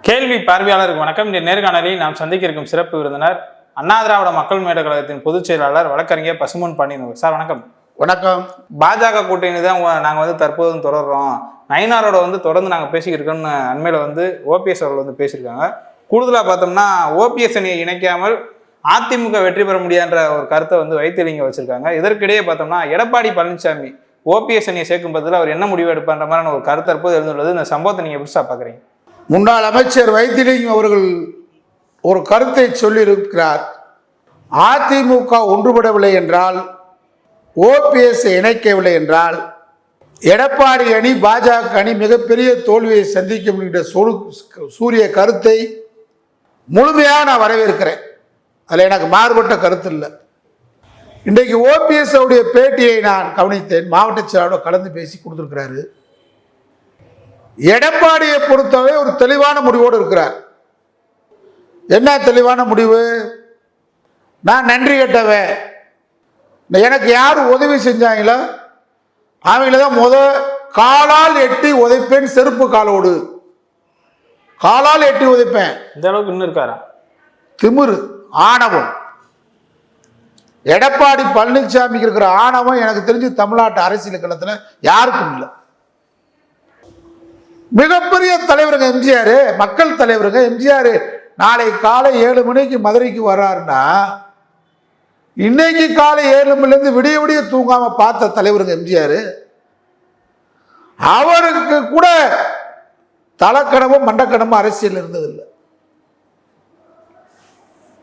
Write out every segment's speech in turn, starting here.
கேள்வி பார்வையாளருக்கு வணக்கம். இந்த நேர்காணலில் நாம் சந்திக்க இருக்கும் சிறப்பு விருந்தினர் அண்ணா திராவிட மக்கள் முன்னேற்ற கழகத்தின் பொதுச் செயலாளர் வழக்கறிஞர் பசும்பொன் பாண்டியன் சார். வணக்கம். வணக்கம். பாஜக கூட்டணி தான் நாங்கள் தற்போதும் தொடர்றோம், நயினாரோட தொடர்ந்து நாங்கள் பேசிக்கிட்டு இருக்கோம்னு அண்மையில் ஓபிஎஸ் அவர்கள் பேசியிருக்காங்க. கூடுதலாக பார்த்தோம்னா ஓபிஎஸ் அணியை இணைக்காமல் அதிமுக வெற்றி பெற முடியாதுன்ற ஒரு கருத்தை வைத்திலிங்க வச்சிருக்காங்க. இதற்கிடையே பார்த்தோம்னா எடப்பாடி பழனிசாமி ஓபிஎஸ் அணியை சேர்க்கும் பதில் அவர் என்ன முடிவு எடுப்பான்ற மாதிரியான ஒரு கருத்து தற்போது எழுந்துள்ளது. இந்த சம்பவத்தை நீங்கள் எப்படி பார்க்குறீங்க? முன்னாள் அமைச்சர் வைத்திலிங்கம் அவர்கள் ஒரு கருத்தை சொல்லியிருக்கிறார். அதிமுக ஒன்றுபடவில்லை என்றால், ஓபிஎஸ் இணைக்கவில்லை என்றால் எடப்பாடி அணி பாஜக அணி மிகப்பெரிய தோல்வியை சந்திக்கும் என்ற சூரிய கருத்தை முழுமையாக நான் வரவேற்கிறேன். அதில் எனக்கு மாறுபட்ட கருத்து இல்லை. இன்றைக்கு ஓபிஎஸ் உடைய பேட்டியை நான் கவனித்தேன். மாவட்ட செயலாளர் கலந்து பேசி கொடுத்துருக்கிறாரு. எடப்பாடியை பொறுத்தவரை ஒரு தெளிவான முடிவோடு இருக்கிறார். என்ன தெளிவான முடிவு? நான் நன்றி கேட்டவன், எனக்கு யார் உதவி செஞ்சாங்களோ அவங்கள தான் காலால் எட்டி உதைப்பேன், செருப்பு காலோடு காலால் எட்டி உதைப்பேன். இந்த அளவுக்கு இன்னும் இருக்காரா திமிரு, ஆணவம்? எடப்பாடி பழனிசாமிக்கு இருக்கிற ஆணவம் எனக்கு தெரிஞ்சு தமிழ்நாட்டு அரசியல் களத்தில் யாருக்கும் இல்லை. மிகப்பெரிய தலைவருங்க எம்ஜிஆர், மக்கள் தலைவருங்க எம்ஜிஆர். நாளை காலை 7 மணிக்கு மதுரைக்கு வர்றாருன்னா இன்னைக்கு காலை 7 மணிலேருந்து விடிய விடிய தூங்காம பார்த்த தலைவருங்க எம்ஜிஆர். அவருக்கு கூட தலைக்கணமும் மண்டக்கணமும் அரசியல் இருந்ததில்லை.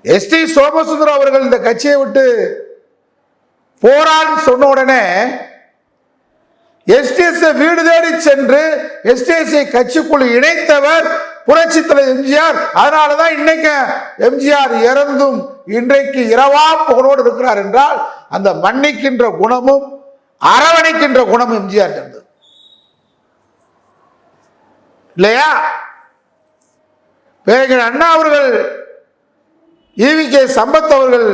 எஸ்டி சோமசுந்தரம் அவர்கள் இந்த கட்சியை விட்டு போறான்னு சொன்ன உடனே எஸ்டிஎஸ் வீடு தேடி சென்று எஸ்டிஎஸ் கட்சிக்குள் இணைத்தவர் புரட்சி தலைவர் எம்ஜிஆர். அதனாலதான் இன்னைக்கு எம்ஜிஆர் இறந்தும் இன்றைக்கு இரவா புகழோடு இருக்கிறார் என்றால் அந்த மன்னிக்கின்ற குணமும் அரவணைக்கின்ற குணமும் எம்ஜிஆர் இருந்தது இல்லையா? பேரறிஞர் அண்ணா அவர்கள், ஈவிகே சம்பத் அவர்கள்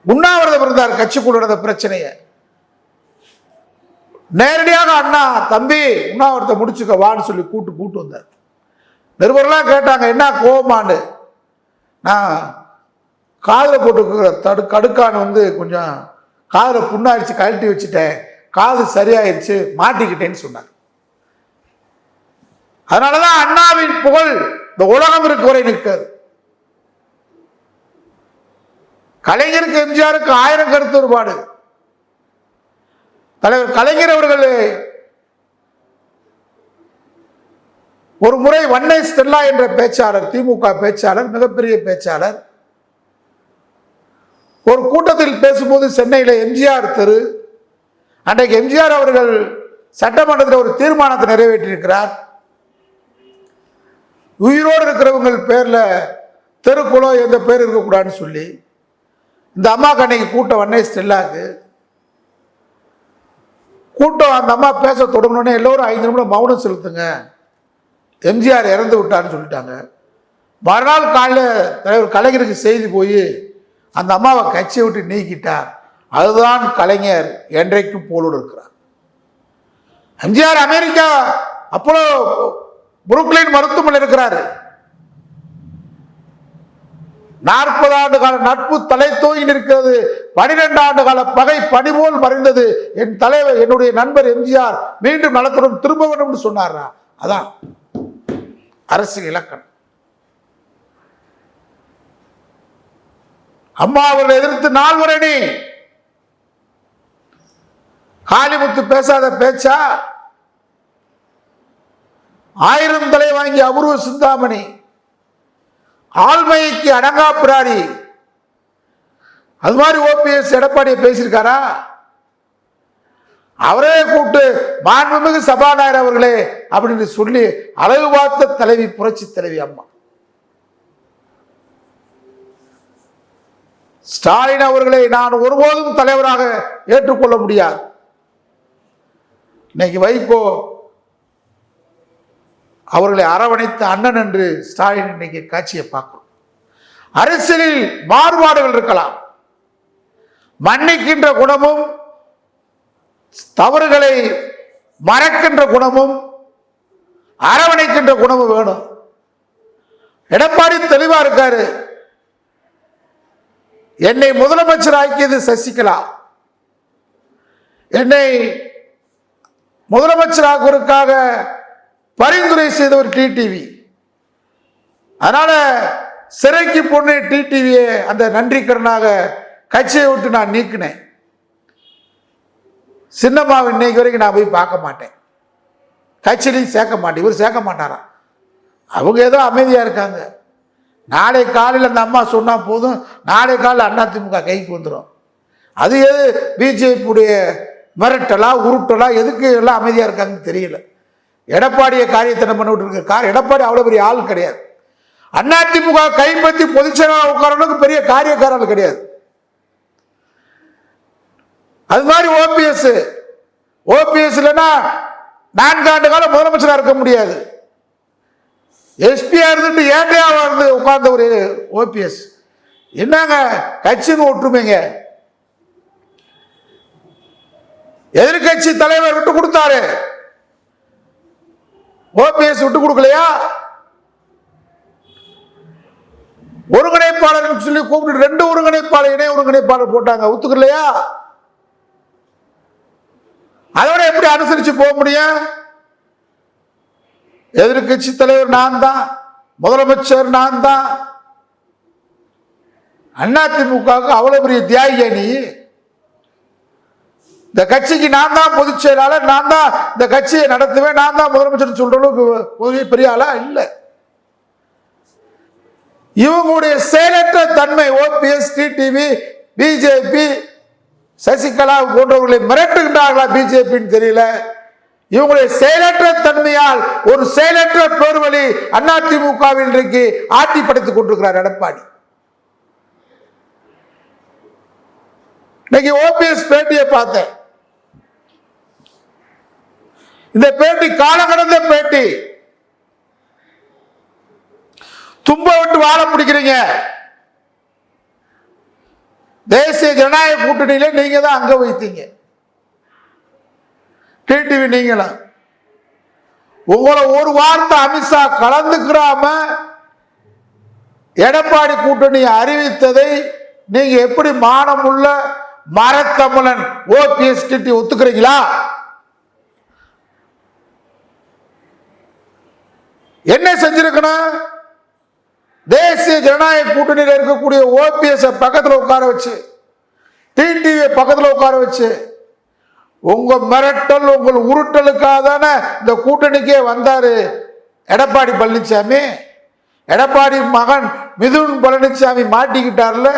உண்ணாவிரதம் இருந்தார் கட்சிக்குள் நடந்த பிரச்சனையை. நேரடியாக அண்ணா தம்பி உண்ணாவிரதத்தை முடிச்சுக்க வான்னு சொல்லி கூட்டு வந்தார். நிருபர்லாம் கேட்டாங்க என்ன கோபமானு. நான் காதில் போட்டு கடுக்கான் கொஞ்சம் காதில் புண்ணாயிடுச்சு, கழட்டி வச்சுட்டேன், காது சரியாயிருச்சு, மாட்டிக்கிட்டேன்னு சொன்னார். அதனாலதான் அண்ணாவின் புகழ் இந்த உலகம் இருக்கு வரை நிற்காது. கலைஞருக்கு எம்ஜிஆருக்கு 1000 கருத்து வேறுபாடு. தலைவர் கலைஞர் அவர்கள் ஒரு முறை வன்னை ஸ்டெல்லா என்ற பேச்சாளர், திமுக பேச்சாளர், மிகப்பெரிய பேச்சாளர், ஒரு கூட்டத்தில் பேசும்போது சென்னையில் எம்ஜிஆர் தெரு, அன்றைக்கு எம்ஜிஆர் அவர்கள் சட்டமன்றத்தில் ஒரு தீர்மானத்தை நிறைவேற்றியிருக்கிறார். உயிரோடு இருக்கிறவங்க பேர்ல தெருக்குளோ எந்த பேர் இருக்கக்கூடாதுன்னு சொல்லி இந்த அம்மாக்கு அன்னைக்கு கூட்டம், வன்னை ஸ்டெல்லாக்கு கூட்டம். அந்த அம்மா பேச தொடங்கினோடனே எல்லோரும் 5 நிமிடம் மௌனம் செலுத்துங்க, எம்ஜிஆர் இறந்து விட்டார்னு சொல்லிட்டாங்க. மறுநாள் காலையில் தலைவர் கலைஞருக்கு செய்தி போய் அந்த அம்மாவை கட்சியை விட்டு நீக்கிட்டார். அதுதான் கலைஞர் என்றைக்கும் போலோடு இருக்கிறார். எம்ஜிஆர் அமெரிக்கா அப்போலோ புருக்லின் மருத்துவமனையில் இருக்கிறாரு. 40 ஆண்டு கால நட்பு தலை தூங்கி இருக்கிறது, 12 ஆண்டு கால பகை பனிபோல் மறைந்தது. என் தலைவர், என்னுடைய நண்பர் எம்ஜிஆர் மீண்டும் நலத்துடன் திரும்ப வேண்டும் சொன்னாரா? அதான் அரசியல் இலக்கணம். அம்மா அவர்களை எதிர்த்து நால்வரணி காளிமுத்து பேசாத பேச்சா? 1000 தலை வாங்கி அபூர்வ சிந்தாமணி, ஆள்மைக்கு அடங்கா பிராரி. அது மாதிரி ஓபிஎஸ் எடப்பாடியை பேசியிருக்காரா? அவரே கூப்பிட்டு மாண்புமிகு சபாநாயகர் அவர்களே அப்படின்னு சொல்லி அழகு பார்த்த தலைவி புரட்சி தலைவி அம்மா. ஸ்டாலின் அவர்களை நான் ஒருபோதும் தலைவராக ஏற்றுக்கொள்ள முடியாது. இன்னைக்கு வைகோ அவர்களை அரவணைத்த அண்ணன் என்று ஸ்டாலின் இன்னைக்கு காட்சியை பார்க்கிறோம். அரசியலில் மாறுபாடுகள் இருக்கலாம், மன்னிக்கின்ற குணமும் தவறுகளை மறக்கின்ற குணமும் அரவணைக்கின்ற குணம் வேணும். எடப்பாடி தெளிவா இருக்காரு. என்னை முதலமைச்சர் ஆக்கியது சசிகலா, என்னை முதலமைச்சராக்குவதற்காக பரிந்துரை செய்த ஒரு டிடிவி. அதனால சிறைக்கு பொண்ணு டிடிவியை அந்த நன்றி கடனாக கட்சியை விட்டு நான் நீக்கினேன். சின்னம்மாவை இன்னைக்கு வரைக்கும் நான் போய் பார்க்க மாட்டேன், கட்சியிலையும் சேர்க்க மாட்டேன். இவர் சேர்க்க மாட்டாராம். அவங்க ஏதோ அமைதியா இருக்காங்க. நாளை காலையில் அந்த அம்மா சொன்னா போதும், நாளை காலையில் அதிமுக கைக்கு வந்துடும். அது எது பிஜேபியுடைய மிரட்டலா உருட்டலா, எதுக்கு எல்லாம் அமைதியா இருக்காங்கன்னு தெரியல. எடப்பாடியை காரியத்தை பண்ண விட்டு எடப்பாடி அவ்வளவு பெரிய ஆள் கிடையாது. அதிமுக கைப்பற்றி பொதுச்செயலாளர் உட்காரனுக்கு பெரிய காரியக்காரர்கள் கிடையாது. அது மாதிரி ஓபிஎஸ் இல்லைன்னா 4 ஆண்டு காலம் முதலமைச்சராக இருக்க முடியாது. எஸ்பியா இருந்துட்டு ஏட்டையாவா இருந்து உட்கார்ந்த ஒரு ஓபிஎஸ் என்னங்க கட்சின்னு ஒற்றுமைங்க. எதிர்கட்சி தலைவர் விட்டு கொடுத்தாரு, ஓபிஎஸ் விட்டு கொடுக்கலையா? ஒருங்கிணைப்பாளர் சொல்லி கூப்பிட்டு 2 ஒருங்கிணைப்பாளர் இணை ஒருங்கிணைப்பாளர் போட்டாங்க, ஒத்துக்கலையா? அதோட எப்படி அனுசரிச்சு போக முடியும்? எதிர்கட்சி தலைவர் நான் தான், முதலமைச்சர் நான் தான். அதிமுகவுக்கு அவ்வளவு பெரிய தியாகியா நீ? இந்த கட்சிக்கு நான் தான் பொதுச் செயலாளர், நான் தான் இந்த கட்சியை நடத்துவேன், நான் தான் முதலமைச்சர் சொல்ற அளவுக்கு பெரிய ஆளா இல்ல. இவங்களுடைய செயலற்ற தன்மை ஓபிஎஸ், டிடிவி, பிஜேபி, சசிகலா போன்றவர்களை மிரட்டுகின்றார்களா பிஜேபின்னு தெரியல. இவங்களுடைய செயலற்ற தன்மையால் ஒரு செயலற்ற பேர்வழி அதிமுகவில் இன்றைக்கு ஆட்டி படைத்துக் கொண்டிருக்கிறார் எடப்பாடி. இன்னைக்கு ஓபிஎஸ் பேட்டியை பார்த்தேன். இந்த பேட்டி காலம் கடந்த பேட்டி. தும்ப விட்டு வாழ பிடிக்கிறீங்க. தேசிய ஜனநாயக கூட்டணியில நீங்க தான் அங்க வைத்தீங்க, டிடிவி நீங்களும். உங்களை ஒரு வார்த்தை அமித்ஷா கலந்துக்கிறாம எடப்பாடி கூட்டணி அறிவித்ததை நீங்க எப்படி மானமுள்ள மரத்தமிழன் ஓபிஎஸ் டிடி ஒத்துக்கிறீங்களா? என்ன செஞ்சிருக்கணும்? தேசிய ஜனநாயக கூட்டணியில் இருக்கக்கூடிய ஓபிஎஸ் பக்கத்தில் உட்கார வச்சு, டிடிவி பக்கத்தில் உட்கார வச்சு, உங்க மிரட்டல் உங்கள் உருட்டலுக்காக தானே இந்த கூட்டணிக்கே வந்தாரு எடப்பாடி பழனிசாமி. எடப்பாடி மகன் மிதுன் பழனிசாமி மாட்டிக்கிட்டார்ல,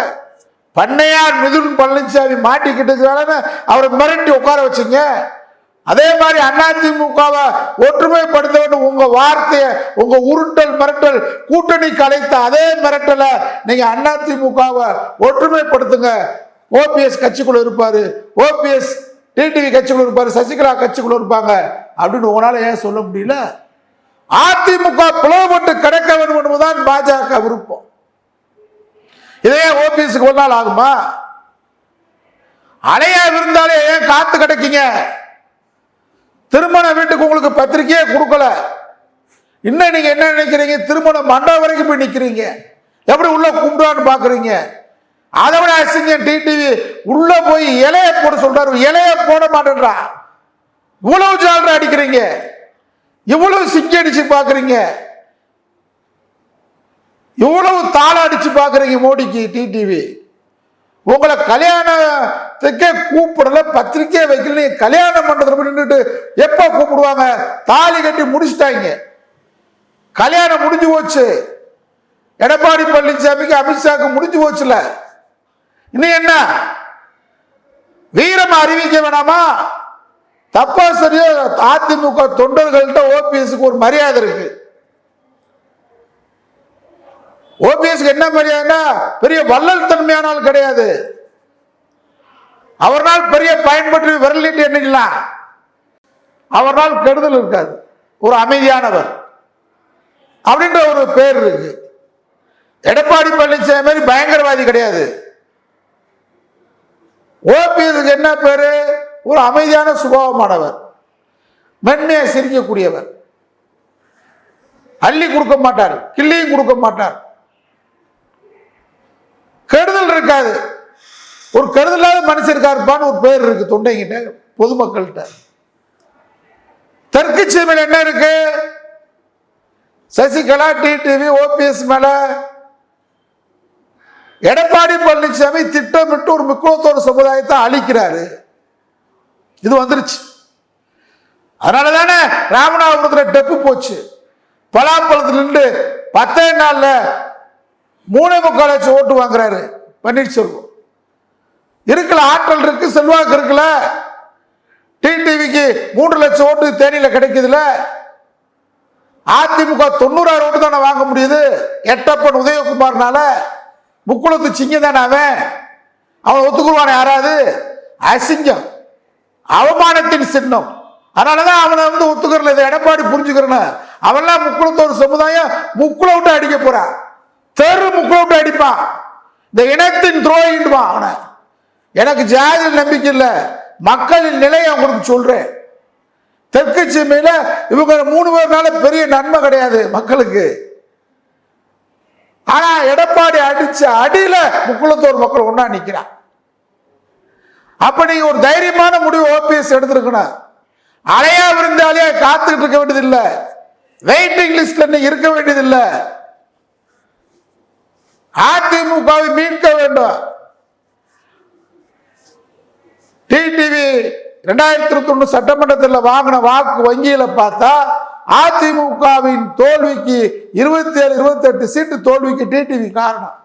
பண்ணையார் மிதுன் பழனிசாமி மாட்டிக்கிட்டதுனால அவரை மிரட்டி உட்கார வச்சுங்க. அதே மாதிரி அதிமுகவை ஒற்றுமைப்படுத்த வேண்டும். உங்க வார்த்தையை, உங்க உருட்டல் மிரட்டல் கூட்டணி கலைத்த அதே மிரட்டலை நீங்க அதிமுகவை ஒற்றுமைப்படுத்துங்க. ஓபிஎஸ் கட்சிக்குள்ள இருப்பாரு, ஓபிஎஸ் டிடிவி கட்சிக்குள்ள இருப்பாரு, சசிகலா கட்சிக்குள்ள இருப்பாங்க அப்படின்னு உங்களால ஏன் சொல்ல முடியல? அதிமுக பிளவுபட்டு கிடைக்க வேண்டும் என்பதுதான் பாஜக விருப்பம். இதே ஓபிஎஸ்க்கு ஒரு நாள் ஆகுமா? அலையா இருந்தாலே ஏன் காத்து கிடைக்கீங்க? திருமண வீட்டுக்கு உங்களுக்கு பத்திரிக்கையே கொடுக்கல. இன்னும் நீங்க என்ன நினைக்கிறீங்க? திருமண மண்டபம் வரைக்கும் போய் நிக்கிறீங்க, எப்படி உள்ள கூப்பிடுவான்னு பாக்குறீங்க. அதை விட அசிங்கம் டிடிவி உள்ள போய் இலைய போட சொல்றாரு, இலைய போட மாட்டேன்றா. இவ்வளவு ஜாலரா அடிக்கிறீங்க, இவ்வளவு சிங்கி அடிச்சு பாக்குறீங்க, இவ்வளவு தாள அடிச்சு பாக்குறீங்க மோடிக்கு. டிடிவி உங்களை கல்யாணத்துக்கே கூப்பிடல, பத்திரிக்கை வைக்கல, கல்யாணம் பண்றதுல நின்றுட்டு எப்ப கூப்பிடுவாங்க? தாலி கட்டி முடிச்சுட்டாங்க, கல்யாணம் முடிஞ்சு போச்சு. எடப்பாடி பழனிசாமிக்கு அமித்ஷாக்கு முடிஞ்சு போச்சுல. இன்னும் என்ன வீரம் அறிவிக்க வேணாமா? தப்பா சரியோ அதிமுக தொண்டர்கள்ட்ட ஓபிஎஸ்க்கு ஒரு மரியாதை இருக்கு. ஓபிஎஸ்க்கு என்ன மரியாதைன்னா பெரிய வள்ளல் தன்மையானால் கிடையாது. அவரால் பெரிய பயன்பட்டு விரலிட்டு எண்ணிக்கலாம், அவரால் கெடுதல் இருக்காது. ஒரு அமைதியானவர் அப்படின்ற ஒரு பேர் இருக்கு. எடப்பாடி பழனிசாமி மாதிரி பயங்கரவாதி கிடையாது. ஓபிஎஸ்க்கு என்ன பேரு? ஒரு அமைதியான சுபாவமானவர், மென்மையை சிரிக்கக்கூடியவர். அள்ளி கொடுக்க மாட்டார், கிள்ளியும் கொடுக்க மாட்டார். கெடுதல் இருக்காது. ஒரு கெடுதலாத மனுஷன் இருக்காருப்பான்னு ஒரு பேர் இருக்கு தொண்டைங்கிட்ட, பொதுமக்கள்கிட்ட. தெற்கு சீமையில் என்ன இருக்கு? சசிகலா, டிடிவி, ஓபிஎஸ் மேல எடப்பாடி பழனிசாமி திட்டமிட்டு ஒரு முக்குளத்தோர் சமுதாயத்தை அழிக்கிறாரு. இது வந்துருச்சு. அதனாலதானே ராமநாதபுரத்தில் டெப்பு போச்சு. பலாப்பழத்தில் நின்று 10 நாள்ல 3.25 லட்சம் ஓட்டு வாங்குறாரு பன்னீர்செல்வம். இருக்கல, ஆற்றல் இருக்கு, செல்வாக்கு இருக்குல்ல. டிடிவிக்கு 3 லட்சம் ஓட்டு தேனியில கிடைக்குதுல. அதிமுக 96 ஓட்டு தானே வாங்க முடியுது. எட்டப்பன் உதயகுமார்னால. முக்குளத்து சிங்க தானே அவன் ஒத்துக்குருவான யாராவது? அசிங்கம், அவமானத்தின் சின்னம். அதனாலதான் அவனை ஒத்துக்கிறல. இதை எடப்பாடி புரிஞ்சுக்கிறேன். அவன்லாம் முக்குளத்தோர் சமுதாயம் முக்குள விட்டு அடிக்க போறான். தெரு முக்குள விட்டு அடிப்பான். இந்த இனத்தின் துரோகிடுவான் அவனை. எனக்கு ஜாதியில் நம்பிக்கை இல்லை, மக்களின் நிலையை உங்களுக்கு சொல்றேன். தெற்கு சீமையில இவங்க 3 பேர்னால பெரிய நன்மை கிடையாது மக்களுக்கு. ஆனா எடப்பாடி அடிச்ச அடியில முக்குளத்தோர் மக்கள் ஒன்னா நிக்கிறான். அப்ப நீங்க ஒரு தைரியமான முடிவு ஓபிஎஸ் எடுத்திருக்கணும். அலையா விருந்தாளியா காத்துக்கிட்டு இருக்க வேண்டியதில்லை. வெயிட்டிங் லிஸ்ட்ல நீங்க இருக்க வேண்டியதில்லை. அதிமுகவை மீட்க வேண்டும். டிடிவி 2021 சட்டமன்றத்தில் வாங்கின வாக்கு வங்கியில பார்த்தா அதிமுகவின் தோல்விக்கு 27-28 சீட்டு தோல்விக்கு டிடிவி காரணம்.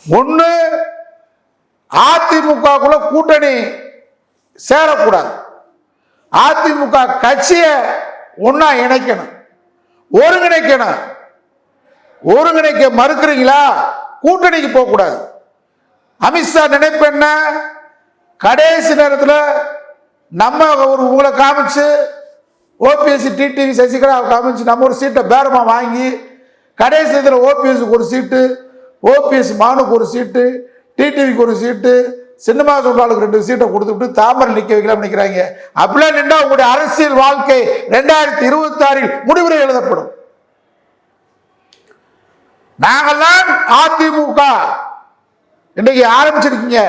ஒண்ணு, அதிமுகக்குள்ள கூட்டணி சேரக்கூடாது. அதிமுக கட்சியை ஒன்னா இணைக்கணும், ஒருங்கிணைக்கணும். ஒருங்கிணைக்க மறுக்கிறீங்களா? கூட்டணிக்கு போக கூடாது. அமித்ஷா நினைப்பு என்ன? கடைசி நேரத்தில் நம்ம உங்களை காமிச்சு, ஓபிஎஸ், டிடிவி, சசிகலா காமிச்சு நம்ம ஒரு சீட்டை பேரமா வாங்கி, கடைசி நேரத்தில் ஓபிஎஸ்க்கு ஒரு சீட்டு, ஓபிஎஸ் மானுக்கு ஒரு சீட்டு, டிடிவிக்கு ஒரு சீட்டு, சின்னமா சொல்றாளுக்கு 2 சீட்டை கொடுத்துட்டு தாமரை நிக்க வைக்கலாம் நினைக்கிறாங்க. அப்படிலாம் நின்றா உங்களுடைய அரசியல் வாழ்க்கை 2026 முடிவுரை எழுதப்படும். நாங்கள்லாம் அதிமுக இன்னைக்கு ஆரம்பிச்சிருக்கீங்க.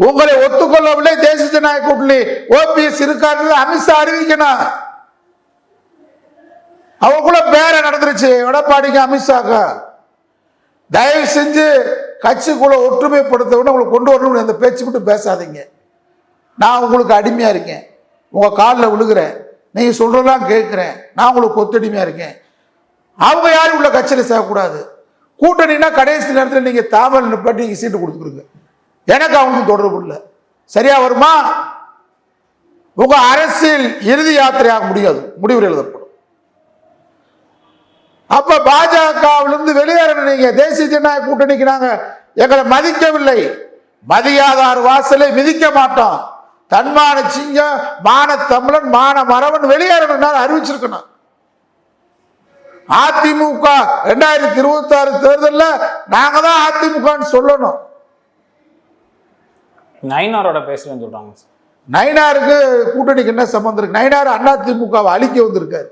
உங்களை ஒத்துக்கொள்ளவில்லை தேசிய ஜனநாயக கூட்டணி ஓபிஎஸ் இருக்காரு அமித்ஷா அறிவிக்கணும். அவங்களுக்குள்ள பேர நடந்துருச்சு எடப்பாடிக்கு அமித்ஷாக்கு. தயவு செஞ்சு கட்சிக்குள்ள ஒற்றுமைப்படுத்த உங்களுக்கு கொண்டு வரணும். அந்த பேச்சு மட்டும் பேசாதீங்க. நான் உங்களுக்கு அடிமையா இருக்கேன், உங்க காலில் விழுகிறேன், நீங்க சொல்றதெல்லாம் கேட்கிறேன், நான் உங்களுக்கு ஒத்தடிமையா இருக்கேன். அவங்க யாரும் உள்ள கட்சியில் சேர்க்கக்கூடாது. கூட்டணினா கடைசி நேரத்தில் நீங்க தாமல் நிப்பாட்டி நீங்க சீட்டு கொடுத்துருங்க. எனக்கு அவங்களுக்கு தொடர்பு இல்லை. சரியா வருமா? உங்க அரசியல் இறுதி யாத்திரையாக முடியாது, முடிவு எழுதப்படும். அப்ப பாஜகவிலிருந்து வெளியேறணும். நீங்க தேசிய ஜனநாயக கூட்டணிக்கு நாங்க எங்களை மதிக்கவில்லை, மதியாதார் வாசலை மிதிக்க மாட்டோம். தன்மான சிங்கம், மான தமிழன், மான மரவன் வெளியேறணும் அறிவிச்சிருக்கணும். அதிமுக 2026 தேர்தலில் நாங்க தான் அதிமுக சொல்லணும். நயினாரோட பேசுறேன்னு சொல்றாங்க. நயினாருக்கு கூட்டணிக்கு என்ன சம்பந்தம் இருக்கு? நயினார் அதிமுகவை அழிக்க வந்திருக்காரு.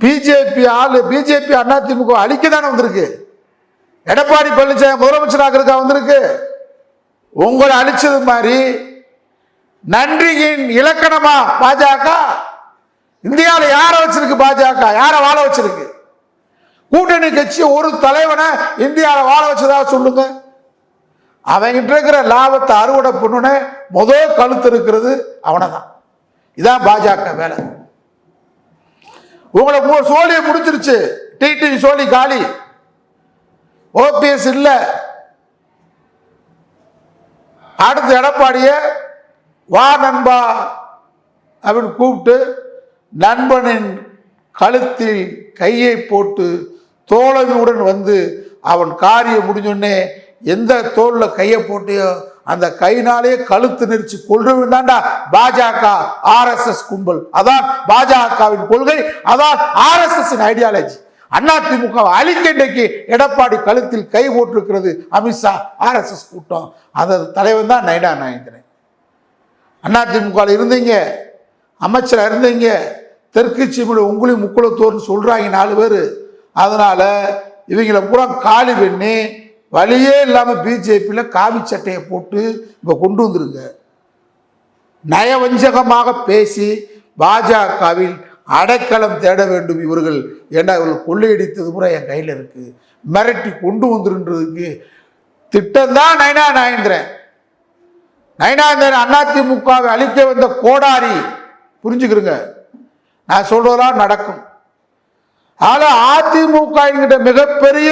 பிஜேபி அதிமுக அழிக்க தானே வந்திருக்கு. எடப்பாடி பழனிசாமி முதலமைச்சராக இருக்கா வந்திருக்கு. உங்களை அழிச்சது மாதிரி நன்றியின் இலக்கணமா பாஜக? இந்தியாவில் யாரை வச்சிருக்கு பாஜக? யாரை வாழ வச்சிருக்கு? கூட்டணி கட்சி ஒரு தலைவனை இந்தியாவில் வாழ வச்சதா சொல்லுங்க. அவங்கிட்ட இருக்கிற லாபத்தை அறுவடை பண்ணுன முதல் கழுத்து இருக்கிறது அவனை தான். இதான் பாஜக வேலை. உங்களை சோழியை முடிச்சிருச்சு. டிடிவி சோழி காலி, ஓபிஎஸ் இல்ல. அடுத்து எடப்பாடிய வா நண்பா அப்படின்னு கூப்பிட்டு நண்பனின் கழுத்தில் கையை போட்டு தோழமையுடன் வந்து அவன் காரியம் முடிஞ்சோடனே எந்த தோல்ல கையை போட்டியோ அந்த கைனாலே கழுத்து நெரிச்சு கொள்றதுதான்டா பாஜக ஆர்எஸ்எஸ் கும்பல். அதான் பாஜகவின் கொள்கை, அதான் ஆர்எஸ்எஸ் ஐடியாலஜி. அதிமுக அழிக்க இன்றைக்கு எடப்பாடி கழுத்தில் கை போட்டிருக்கிறது அமித்ஷா ஆர்எஸ்எஸ் கூட்டம். அந்த தலைவன் தான் நைனா நாயந்திரன். அதிமுக இருந்தீங்க, அமைச்சராக இருந்தீங்க, தெற்கு சீமையில் உங்களையும் முக்குளத்தோர்னு சொல்கிறாங்க 4 பேர். அதனால் இவங்களை பூரா காலி பண்ணி வழியே இல்லாமல் பிஜேபியில் காவி சட்டையை போட்டு இப்போ கொண்டு வந்துருங்க. நயவஞ்சகமாக பேசி பாஜகவில் அடைக்கலம் தேட வேண்டும் இவர்கள். ஏன்னா இவர்கள் கொள்ளையடித்தது பூரா என் கையில் இருக்குது, மிரட்டி கொண்டு வந்துருன்றதுக்கு திட்டம்தான் நயனா நாயேந்திரன். நயனாந்திரன் அதிமுகவை அழிக்க வந்த கோடாரி. புரிஞ்சுக்கிறங்க, நான் சொல்றதெல்லாம் நடக்கும். ஆனா அதிமுக என்கிற மிகப்பெரிய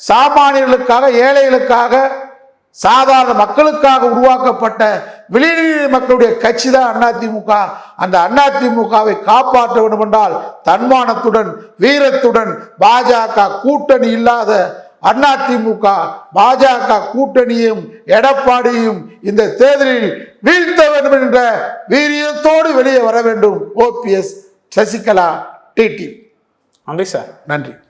சாமானியர்களுக்காக, ஏழைகளுக்காக, சாதாரண மக்களுக்காக உருவாக்கப்பட்ட விளைநிலை மக்களுடைய கட்சி தான் அதிமுக. அந்த அதிமுகவை காப்பாற்ற வேண்டும் என்றால் தன்மானத்துடன், வீரத்துடன், பாஜக கூட்டணி இல்லாத அதிமுக பாஜக கூட்டணியும் எடப்பாடியும் இந்த தேர்தலில் வீழ்த்த வேண்டும் என்ற வீரியத்தோடு வெளியே வர வேண்டும். ஓபிஎஸ், சசிகலா, டிடி. நன்றி சார். நன்றி.